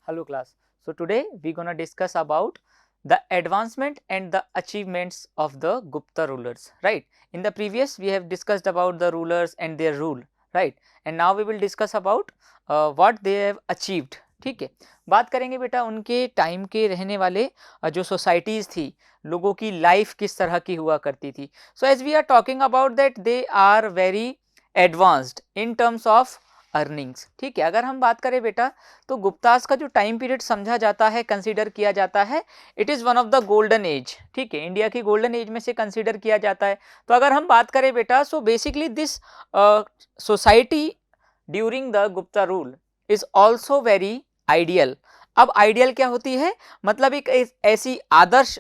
Hello class. So today we gonna discuss about the advancement and the achievements of the Gupta rulers, right? In the previous we have discussed about the rulers and their rule, right? And now we will discuss about what they have achieved. ठीक है, बात करेंगे बेटा उनके time के रहने वाले जो सोसाइटीज़ थी, लोगों की लाइफ किस तरह की हुआ करती थी. So as we are talking about that they are very advanced in terms of earnings. ठीक है, अगर हम बात करें बेटा तो गुप्तास का जो टाइम पीरियड समझा जाता है, कंसीडर किया जाता है, it is one of the golden age. ठीक है, इंडिया की गोल्डन एज में से कंसीडर किया जाता है. तो अगर हम बात करें बेटा so basically this society during the Gupta rule is also very ideal. अब आइडियल क्या होती है, मतलब एक ऐसी आदर्श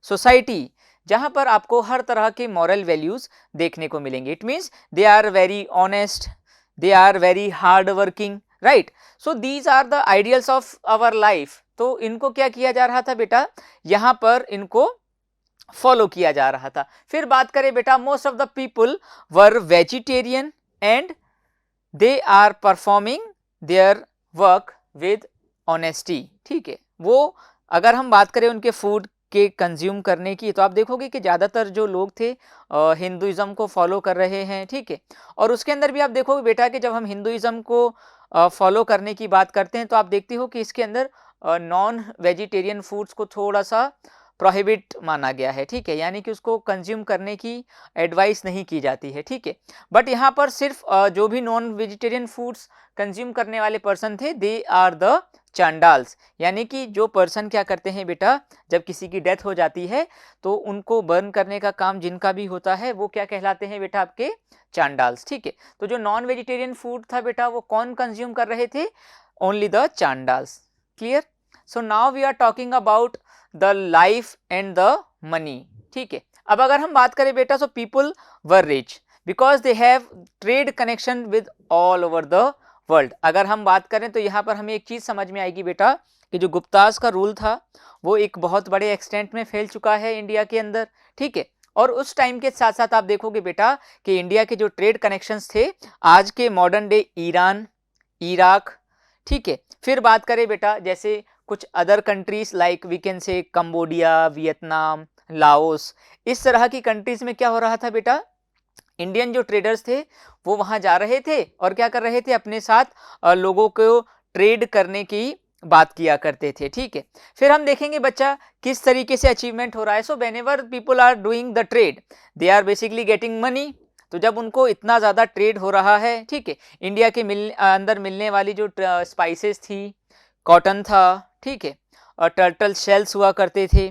सोसाइटी जहां पर आपको हर तरह के मॉरल वैल्यूज देखने को मिलेंगे. It means they are very honest, they are very hard working, right? So these are the ideals of our life. तो इनको क्या किया जा रहा था बेटा, यहाँ पर इनको फॉलो किया जा रहा था. फिर बात करें बेटा, most of the people were vegetarian and they are performing their work with honesty. ठीक है, वो अगर हम बात करें उनके फूड के कंज्यूम करने की, तो आप देखोगे कि ज़्यादातर जो लोग थे हिंदुइज़्म को फॉलो कर रहे हैं. ठीक है, और उसके अंदर भी आप देखोगे बेटा कि जब हम हिंदुइज़्म को फॉलो करने की बात करते हैं तो आप देखते हो कि इसके अंदर नॉन वेजिटेरियन फूड्स को थोड़ा सा प्रोहिबिट माना गया है. ठीक है, यानी कि उसको कंज्यूम करने की एडवाइस नहीं की जाती है. ठीक है, बट यहाँ पर सिर्फ जो भी नॉन वेजिटेरियन फूड्स कंज्यूम करने वाले पर्सन थे, दे आर द चांडाल्स. यानी कि जो पर्सन क्या करते हैं बेटा, जब किसी की डेथ हो जाती है तो उनको बर्न करने का काम जिनका भी होता है वो क्या कहलाते हैं बेटा, आपके चांडाल्स. ठीक है, तो जो नॉन वेजिटेरियन फूड था बेटा वो कौन कंज्यूम कर रहे थे, only the Chandals. Clear? So now we are talking about the life and the money. ठीक है, अब अगर हम बात करें बेटा so people were rich because they have trade connection with all over the world. अगर हम बात करें तो यहाँ पर हमें एक चीज़ समझ में आएगी बेटा कि जो गुप्तास का रूल था वो एक बहुत बड़े एक्सटेंट में फैल चुका है इंडिया के अंदर. ठीक है, और उस टाइम के साथ साथ आप देखोगे बेटा कि इंडिया के जो ट्रेड कनेक्शंस थे आज के मॉडर्न डे ईरान, इराक, ठीक है, फिर बात करें बेटा जैसे कुछ other countries like we can say Cambodia, Vietnam, Laos, इस तरह की कंट्रीज में क्या हो रहा था बेटा, इंडियन जो ट्रेडर्स थे वो वहां जा रहे थे और क्या कर रहे थे, अपने साथ लोगों को ट्रेड करने की बात किया करते थे. ठीक है, फिर हम देखेंगे बच्चा किस तरीके से अचीवमेंट हो रहा है. So whenever people are doing the trade they are basically getting money. तो जब उनको इतना ज़्यादा ट्रेड हो रहा है, ठीक है, इंडिया के अंदर मिलने वाली जो स्पाइसेस थी, कॉटन था, ठीक है, और टर्टल शेल्स हुआ करते थे,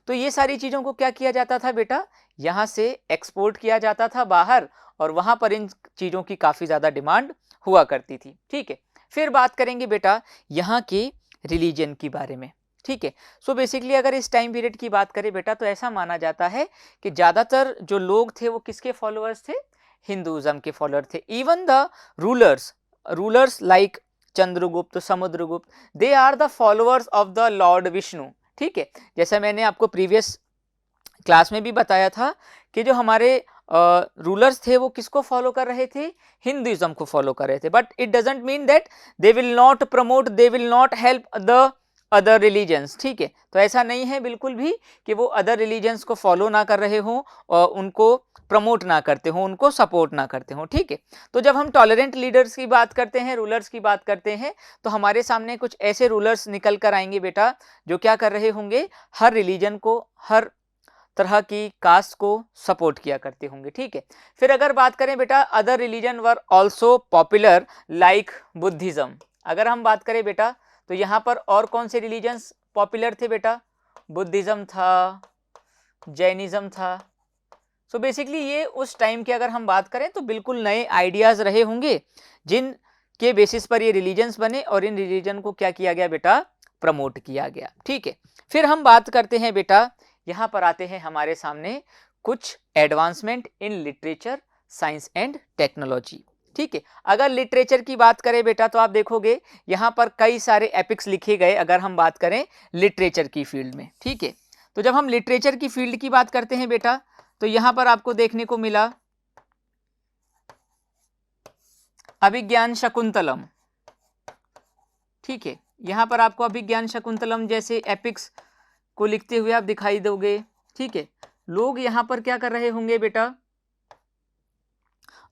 तो ये सारी चीज़ों को क्या किया जाता था बेटा, यहाँ से एक्सपोर्ट किया जाता था बाहर और वहाँ पर इन चीज़ों की काफ़ी ज़्यादा डिमांड हुआ करती थी. ठीक है, फिर बात करेंगे बेटा यहाँ के रिलीजन के बारे में. ठीक है, सो बेसिकली अगर इस टाइम पीरियड की बात करें बेटा तो ऐसा माना जाता है कि ज़्यादातर जो लोग थे वो किसके फॉलोअर्स थे, हिंदुज़म के फॉलोअर थे. Even the rulers like Chandragupta, Samudragupta, they are the followers of the lord Vishnu. ठीक है, जैसा मैंने आपको प्रीवियस क्लास में भी बताया था कि जो हमारे रूलर्स थे वो किसको फॉलो कर रहे थे, हिंदुइज्म को फॉलो कर रहे थे. But it doesn't mean that they will not promote, they will not help the other religions. ठीक है, तो ऐसा नहीं है बिल्कुल भी कि वो अदर रिलीजन्स को फॉलो ना कर रहे हों और उनको प्रमोट ना करते हों, उनको सपोर्ट ना करते हों. ठीक है, तो जब हम टॉलरेंट लीडर्स की बात करते हैं, रूलर्स की बात करते हैं, तो हमारे सामने कुछ ऐसे रूलर्स निकल कर आएंगे बेटा जो क्या कर रहे होंगे, हर रिलीजन को, हर तरह की कास्ट को सपोर्ट किया करते होंगे. ठीक है, फिर अगर बात करें बेटा other religion were also popular like Buddhism. अगर हम बात करें बेटा तो यहाँ पर और कौन से रिलीजन्स पॉपुलर थे बेटा, बुद्धिज्म था, जैनिज्म था. सो बेसिकली ये उस टाइम की अगर हम बात करें तो बिल्कुल नए आइडियाज रहे होंगे जिन के बेसिस पर ये रिलीजन्स बने और इन रिलीजन को क्या किया गया बेटा, प्रमोट किया गया. ठीक है, फिर हम बात करते हैं बेटा, यहाँ पर आते हैं हमारे सामने कुछ advancement in literature, science and technology. ठीक है, अगर लिटरेचर की बात करें बेटा तो आप देखोगे यहाँ पर कई सारे एपिक्स लिखे गए अगर हम बात करें लिटरेचर की फील्ड में. ठीक है, तो जब हम लिटरेचर की फील्ड की बात करते हैं बेटा तो यहाँ पर आपको देखने को मिला अभिज्ञान शकुंतलम. ठीक है, यहाँ पर आपको अभिज्ञान शकुंतलम जैसे एपिक्स को लिखते हुए आप दिखाई दोगे। ठीक है, लोग यहाँ पर क्या कर रहे होंगे बेटा,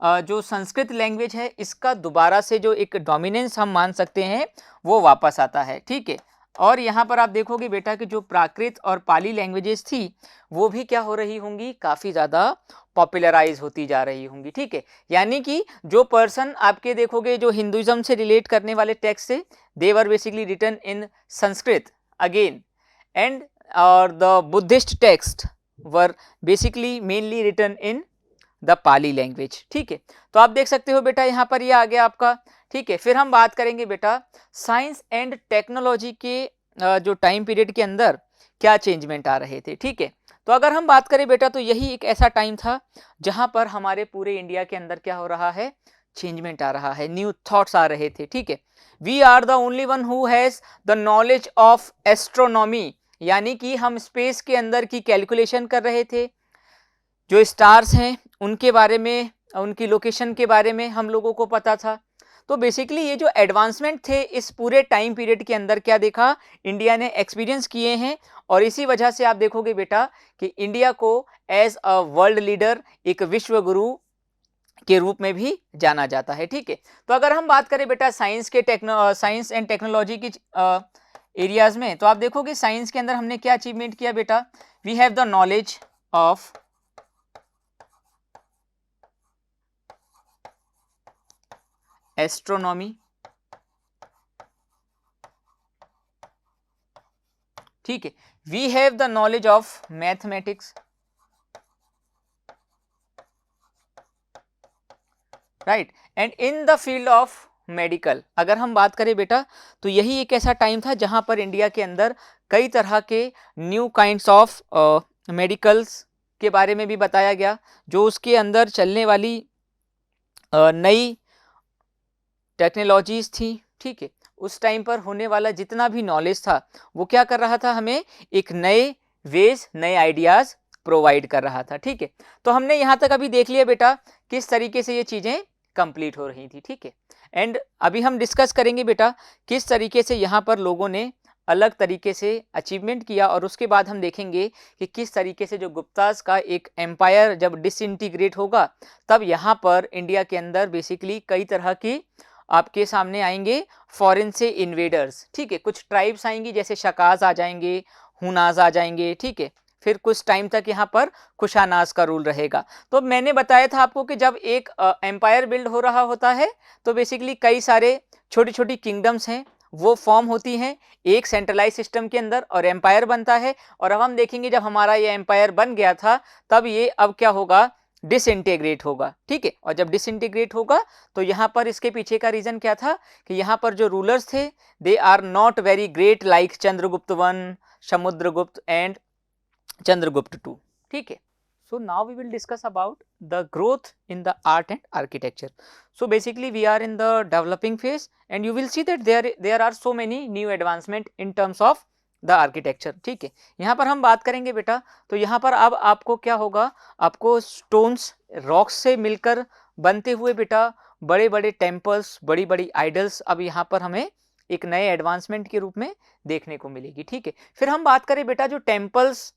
जो संस्कृत लैंग्वेज है इसका दोबारा से जो एक डोमिनेंस हम मान सकते हैं वो वापस आता है। ठीक है, और यहाँ पर आप देखोगे बेटा कि जो प्राकृत और पाली लैंग्वेजेस थी वो भी क्या हो रही होंगी, काफ़ी ज़्यादा पॉपुलराइज होती जा रही होंगी। ठीक है, यानी कि जो पर्सन आपके देखोगे जो हिंदुइज्म से रिलेट करने वाले टेक्स्ट से, they were basically written in Sanskrit again, and और the Buddhist text were basically mainly written in the Pali language. ठीक है, तो आप देख सकते हो बेटा यहाँ पर ये आ गया आपका। ठीक है, फिर हम बात करेंगे बेटा साइंस एंड टेक्नोलॉजी के जो टाइम पीरियड के अंदर क्या चेंजमेंट आ रहे थे। ठीक है, तो अगर हम बात करें बेटा तो यही एक ऐसा टाइम था जहां पर हमारे पूरे इंडिया के अंदर क्या हो रहा है, चेंजमेंट आ रहा है, न्यू थॉट्स आ रहे थे। ठीक है, we are the only one who has the knowledge of astronomy, यानी कि हम स्पेस के अंदर की कैलकुलेशन कर रहे थे, जो स्टार्स हैं उनके बारे में, उनकी लोकेशन के बारे में हम लोगों को पता था। तो बेसिकली ये जो एडवांसमेंट थे इस पूरे टाइम पीरियड के अंदर क्या देखा, इंडिया ने एक्सपीरियंस किए हैं, और इसी वजह से आप देखोगे बेटा कि इंडिया को एज अ वर्ल्ड लीडर, एक विश्व गुरु के रूप में भी जाना जाता है। ठीक है, तो अगर हम बात करें बेटा साइंस एंड टेक्नोलॉजी की एरियाज में, तो आप देखोगे साइंस के अंदर हमने क्या अचीवमेंट किया बेटा, we have the knowledge of astronomy. ठीक है, we have the knowledge of mathematics, right, and in the field of medical अगर हम बात करें बेटा तो यही एक ऐसा टाइम था जहां पर इंडिया के अंदर कई तरह के न्यू काइंड्स ऑफ मेडिकल्स के बारे में भी बताया गया, जो उसके अंदर चलने वाली नई टेक्नोलॉजीज थी। ठीक है, उस टाइम पर होने वाला जितना भी नॉलेज था वो क्या कर रहा था, हमें एक नए वेज, नए आइडियाज प्रोवाइड कर रहा था। ठीक है, तो हमने यहाँ तक अभी देख लिया बेटा किस तरीके से ये चीज़ें कंप्लीट हो रही थी। ठीक है, एंड अभी हम डिस्कस करेंगे बेटा किस तरीके से यहाँ पर लोगों ने अलग तरीके से अचीवमेंट किया, और उसके बाद हम देखेंगे कि किस तरीके से जो गुप्तास का एक एम्पायर जब डिसइंटीग्रेट होगा तब यहाँ पर इंडिया के अंदर बेसिकली कई तरह की आपके सामने आएंगे फॉरेन से इन्वेडर्स। ठीक है, कुछ ट्राइब्स आएंगी जैसे शकाज आ जाएंगे, हुनाज आ जाएंगे। ठीक है, फिर कुछ टाइम तक यहाँ पर कुशानाज का रूल रहेगा। तो मैंने बताया था आपको कि जब एक एम्पायर बिल्ड हो रहा होता है तो बेसिकली कई सारे छोटी छोटी किंगडम्स हैं वो फॉर्म होती हैं एक सेंट्रलाइज सिस्टम के अंदर और एम्पायर बनता है। और अब हम देखेंगे जब हमारा ये एम्पायर बन गया था तब ये अब क्या होगा, डिसइंटीग्रेट होगा। ठीक है, और जब डिसइंटीग्रेट होगा तो यहाँ पर इसके पीछे का रीजन क्या था कि यहाँ पर जो रूलर्स थे they are not very great like Chandragupta one, Samudragupta and Chandragupta two. ठीक है, so now we will discuss about the growth in the art and architecture. So basically we are in the developing phase and you will see that there are so many new advancement in terms of the architecture. ठीक है, यहाँ पर हम बात करेंगे बेटा तो यहाँ पर अब आपको क्या होगा, आपको स्टोन्स रॉक्स से मिलकर बनते हुए बेटा बड़े बड़े टेम्पल्स, बड़ी बड़ी आइडल्स अब यहाँ पर हमें एक नए एडवांसमेंट के रूप में देखने को मिलेगी। ठीक है, फिर हम बात करें बेटा जो टेम्पल्स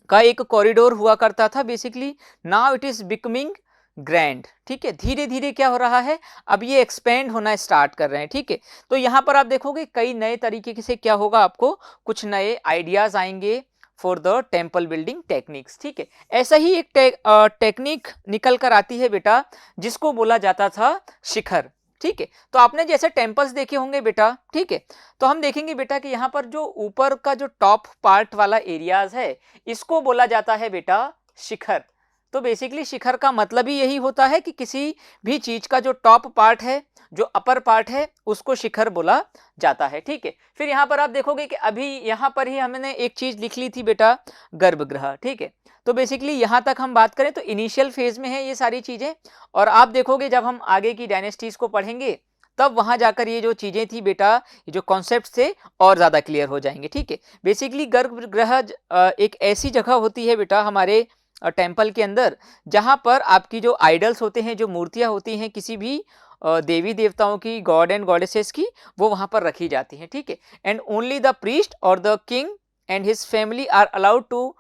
का एक कॉरिडोर हुआ करता था, basically now it is becoming grand. ठीक है, धीरे धीरे क्या हो रहा है, अब ये एक्सपेंड होना स्टार्ट कर रहे हैं। ठीक है, तो यहाँ पर आप देखोगे कई नए तरीके से क्या होगा, आपको कुछ नए आइडियाज आएंगे for the temple building techniques. ठीक है, ऐसा ही एक टेक्निक निकल कर आती है बेटा जिसको बोला जाता था शिखर। ठीक है, तो आपने जैसे टेम्पल्स देखे होंगे बेटा, ठीक है, तो हम देखेंगे बेटा कि यहाँ पर जो ऊपर का जो टॉप पार्ट वाला एरियाज है इसको बोला जाता है बेटा शिखर। तो बेसिकली शिखर का मतलब ही यही होता है कि किसी भी चीज का जो टॉप पार्ट है, जो अपर पार्ट है, उसको शिखर बोला जाता है। ठीक है, फिर यहाँ पर आप देखोगे कि अभी यहाँ पर ही हमने एक चीज लिख ली थी बेटा, गर्भगृह। ठीक है, तो बेसिकली यहाँ तक हम बात करें तो इनिशियल फेज में है ये सारी चीजें, और आप देखोगे जब हम आगे की डायनेस्टीज को पढ़ेंगे तब वहां जाकर ये जो चीजें थी बेटा, ये जो कॉन्सेप्ट थे और ज्यादा क्लियर हो जाएंगे। ठीक है, बेसिकली गर्भगृह एक ऐसी जगह होती है बेटा हमारे टेम्पल के अंदर जहां पर आपकी जो आइडल्स होते हैं, जो मूर्तियां होती हैं किसी भी देवी देवताओं की, गॉड एंड गॉडेसेस की, वो वहाँ पर रखी जाती हैं, ठीक है। एंड ओनली द प्रीस्ट और the king and his family are allowed to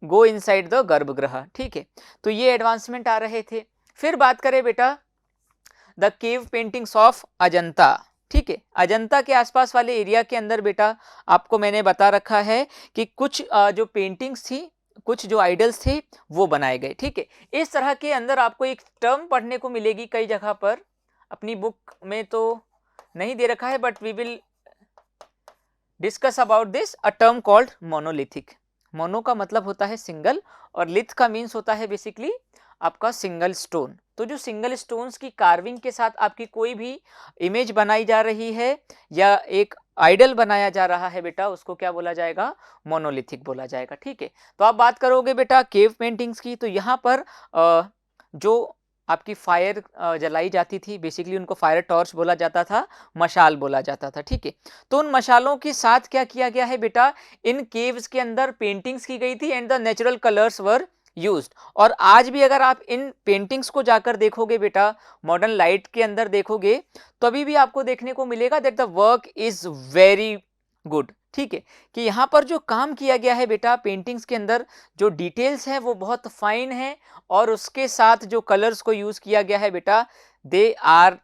go inside the garbhagriha, ठीक है। तो ये एडवांसमेंट आ रहे थे। फिर बात करें बेटा the cave paintings of Ajanta, ठीक है। अजंता के आसपास वाले एरिया के अंदर बेटा आपको मैंने बता रखा है कि कुछ जो पेंटिंग्स थी, कुछ जो आइडल्स थे वो बनाए गए, ठीक है। इस तरह के अंदर आपको एक टर्म पढ़ने को मिलेगी कई जगह पर, अपनी बुक में तो नहीं दे रखा है but we will discuss about this, a term called monolithic. Mono का मतलब होता है सिंगल और लिथ का मीन्स होता है बेसिकली आपका सिंगल स्टोन। तो जो सिंगल स्टोन्स की कार्विंग के साथ आपकी कोई भी इमेज बनाई जा रही है या एक आइडल बनाया जा रहा है बेटा, उसको क्या बोला जाएगा? मोनोलिथिक बोला जाएगा, ठीक है। तो आप बात करोगे बेटा केव पेंटिंग्स की, तो यहाँ पर जो आपकी फायर जलाई जाती थी, बेसिकली उनको फायर टॉर्च बोला जाता था, मशाल बोला जाता था, ठीक है। तो उन मशालों के साथ क्या किया गया है बेटा, इन केव्स के अंदर पेंटिंग्स की गई थी and the natural colours were used. और आज भी अगर आप इन पेंटिंग्स को जाकर देखोगे बेटा, मॉडर्न लाइट के अंदर देखोगे, तो अभी भी आपको देखने को मिलेगा that the work is very good, ठीक है। कि यहाँ पर जो काम किया गया है बेटा पेंटिंग्स के अंदर, जो डिटेल्स है वो बहुत फाइन है, और उसके साथ जो कलर्स को यूज किया गया है बेटा, दे आर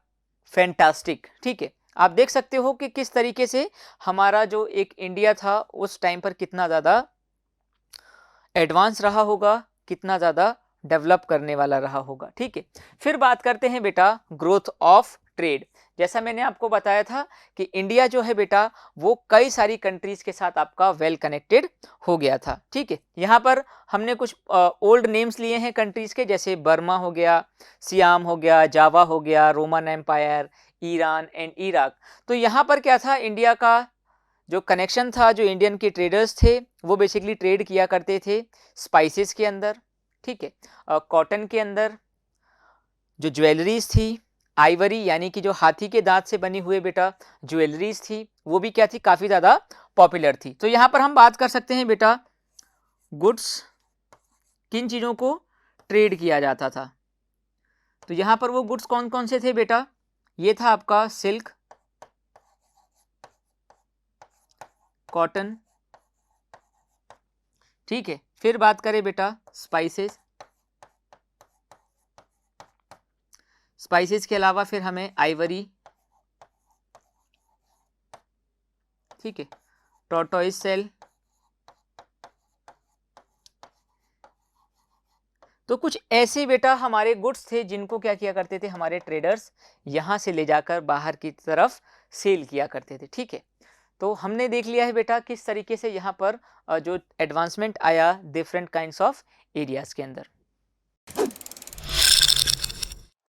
फैंटास्टिक, ठीक है। आप देख सकते हो कि किस तरीके से हमारा जो एक इंडिया था उस टाइम पर कितना ज्यादा एडवांस रहा होगा, कितना ज्यादा डेवलप करने वाला रहा होगा, ठीक है। फिर बात करते हैं बेटा ग्रोथ ऑफ ट्रेड। जैसा मैंने आपको बताया था कि इंडिया जो है बेटा वो कई सारी कंट्रीज के साथ आपका वेल कनेक्टेड हो गया था, ठीक है। यहाँ पर हमने कुछ ओल्ड नेम्स लिए हैं कंट्रीज के, जैसे बर्मा हो गया, सियाम हो गया, जावा हो गया, Roman Empire, Iran and Iraq. तो यहाँ पर क्या था, इंडिया का जो कनेक्शन था, जो इंडियन के ट्रेडर्स थे वो बेसिकली ट्रेड किया करते थे स्पाइसेस के अंदर, ठीक है, कॉटन के अंदर, जो ज्वेलरीज थी, आइवरी यानी कि जो हाथी के दांत से बनी हुए बेटा ज्वेलरीज थी, वो भी क्या थी, काफी ज्यादा पॉपुलर थी। तो यहाँ पर हम बात कर सकते हैं बेटा गुड्स, किन चीजों को ट्रेड किया जाता था। तो यहाँ पर वो गुड्स कौन कौन से थे बेटा, ये था आपका सिल्क, कॉटन, ठीक है। फिर बात करें बेटा स्पाइसेस, स्पाइसेस के अलावा फिर हमें आइवरी, ठीक है, टॉर्टोइस सेल। तो कुछ ऐसे बेटा हमारे गुड्स थे जिनको क्या किया करते थे हमारे ट्रेडर्स, यहां से ले जाकर बाहर की तरफ सेल किया करते थे, ठीक है। तो हमने देख लिया है बेटा किस तरीके से यहाँ पर जो एडवांसमेंट आया डिफरेंट काइंड्स ऑफ एरियाज के अंदर।